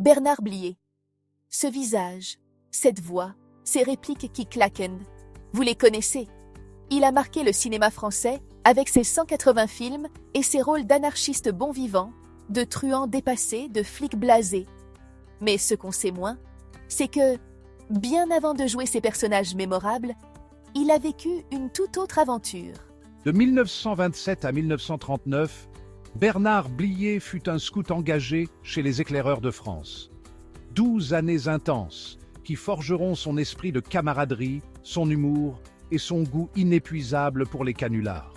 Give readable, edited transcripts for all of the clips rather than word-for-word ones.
Bernard Blier. Ce visage, cette voix, ces répliques qui claquent. Vous les connaissez. Il a marqué le cinéma français avec ses 180 films et ses rôles d'anarchiste bon vivant, de truand dépassé, de flic blasé. Mais ce qu'on sait moins, c'est que, bien avant de jouer ces personnages mémorables, il a vécu une toute autre aventure. De 1927 à 1939, Bernard Blier fut un scout engagé chez les Éclaireurs de France. 12 années intenses qui forgeront son esprit de camaraderie, son humour et son goût inépuisable pour les canulars.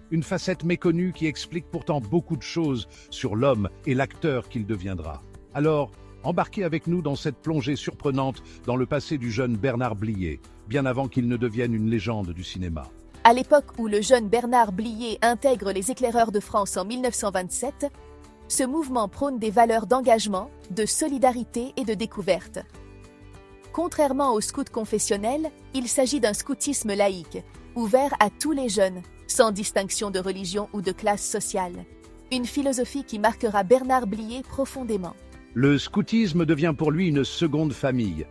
Une facette méconnue qui explique pourtant beaucoup de choses sur l'homme et l'acteur qu'il deviendra. Alors, embarquez avec nous dans cette plongée surprenante dans le passé du jeune Bernard Blier, bien avant qu'il ne devienne une légende du cinéma. À l'époque où le jeune Bernard Blier intègre les Éclaireurs de France en 1927, ce mouvement prône des valeurs d'engagement, de solidarité et de découverte. Contrairement au scout confessionnel, il s'agit d'un scoutisme laïque, ouvert à tous les jeunes, sans distinction de religion ou de classe sociale. Une philosophie qui marquera Bernard Blier profondément. Le scoutisme devient pour lui une seconde famille.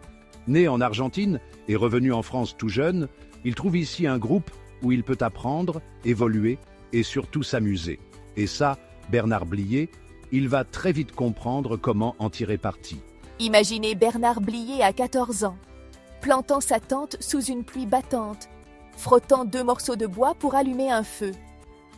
Né en Argentine et revenu en France tout jeune, il trouve ici un groupe où il peut apprendre, évoluer et surtout s'amuser. Et ça, Bernard Blier, il va très vite comprendre comment en tirer parti. Imaginez Bernard Blier à 14 ans, plantant sa tente sous une pluie battante, frottant 2 morceaux de bois pour allumer un feu,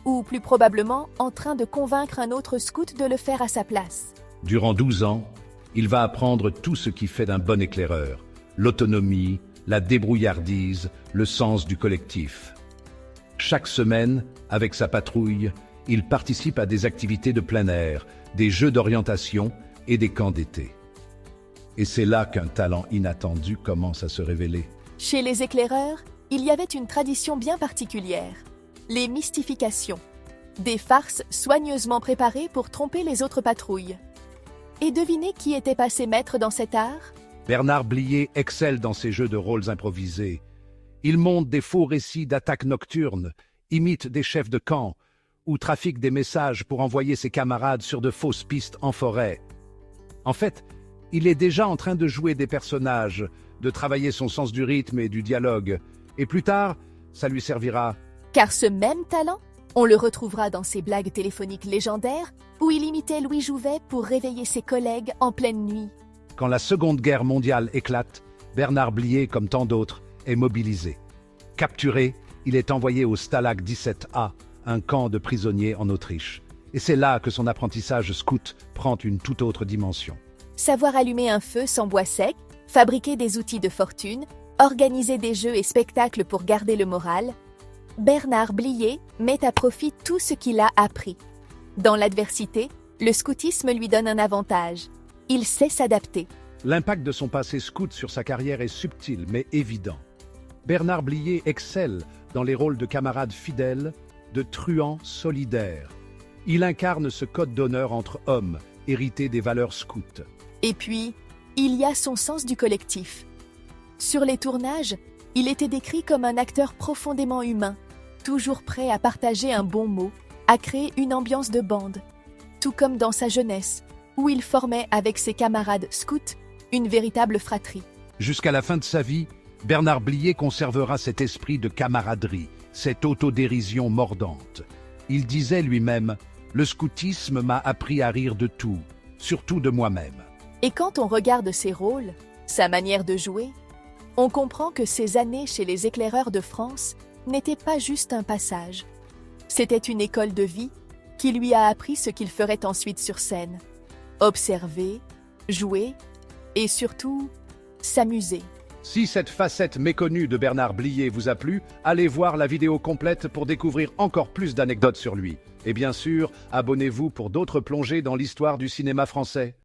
ou plus probablement en train de convaincre un autre scout de le faire à sa place. Durant 12 ans, il va apprendre tout ce qui fait d'un bon éclaireur, l'autonomie, la débrouillardise, le sens du collectif. Chaque semaine, avec sa patrouille, il participe à des activités de plein air, des jeux d'orientation et des camps d'été. Et c'est là qu'un talent inattendu commence à se révéler. Chez les Éclaireurs, il y avait une tradition bien particulière, les mystifications, des farces soigneusement préparées pour tromper les autres patrouilles. Et devinez qui était passé maître dans cet art? Bernard Blier excelle dans ses jeux de rôles improvisés. Il monte des faux récits d'attaques nocturnes, imite des chefs de camp, ou trafique des messages pour envoyer ses camarades sur de fausses pistes en forêt. En fait, il est déjà en train de jouer des personnages, de travailler son sens du rythme et du dialogue. Et plus tard, ça lui servira. Car ce même talent, on le retrouvera dans ses blagues téléphoniques légendaires, où il imitait Louis Jouvet pour réveiller ses collègues en pleine nuit. Quand la Seconde Guerre mondiale éclate, Bernard Blier, comme tant d'autres, est mobilisé. Capturé, il est envoyé au Stalag 17A, un camp de prisonniers en Autriche. Et c'est là que son apprentissage scout prend une toute autre dimension. Savoir allumer un feu sans bois sec, fabriquer des outils de fortune, organiser des jeux et spectacles pour garder le moral, Bernard Blier met à profit tout ce qu'il a appris. Dans l'adversité, le scoutisme lui donne un avantage. Il sait s'adapter. L'impact de son passé scout sur sa carrière est subtil mais évident. Bernard Blier excelle dans les rôles de camarades fidèles, de truands solidaires. Il incarne ce code d'honneur entre hommes, hérité des valeurs scouts. Et puis, il y a son sens du collectif. Sur les tournages, il était décrit comme un acteur profondément humain, toujours prêt à partager un bon mot, à créer une ambiance de bande. Tout comme dans sa jeunesse, où il formait avec ses camarades scouts une véritable fratrie. Jusqu'à la fin de sa vie, Bernard Blier conservera cet esprit de camaraderie, cette autodérision mordante. Il disait lui-même « Le scoutisme m'a appris à rire de tout, surtout de moi-même ». Et quand on regarde ses rôles, sa manière de jouer, on comprend que ces années chez les Éclaireurs de France n'étaient pas juste un passage. C'était une école de vie qui lui a appris ce qu'il ferait ensuite sur scène. Observer, jouer et surtout s'amuser. Si cette facette méconnue de Bernard Blier vous a plu, allez voir la vidéo complète pour découvrir encore plus d'anecdotes sur lui. Et bien sûr, abonnez-vous pour d'autres plongées dans l'histoire du cinéma français.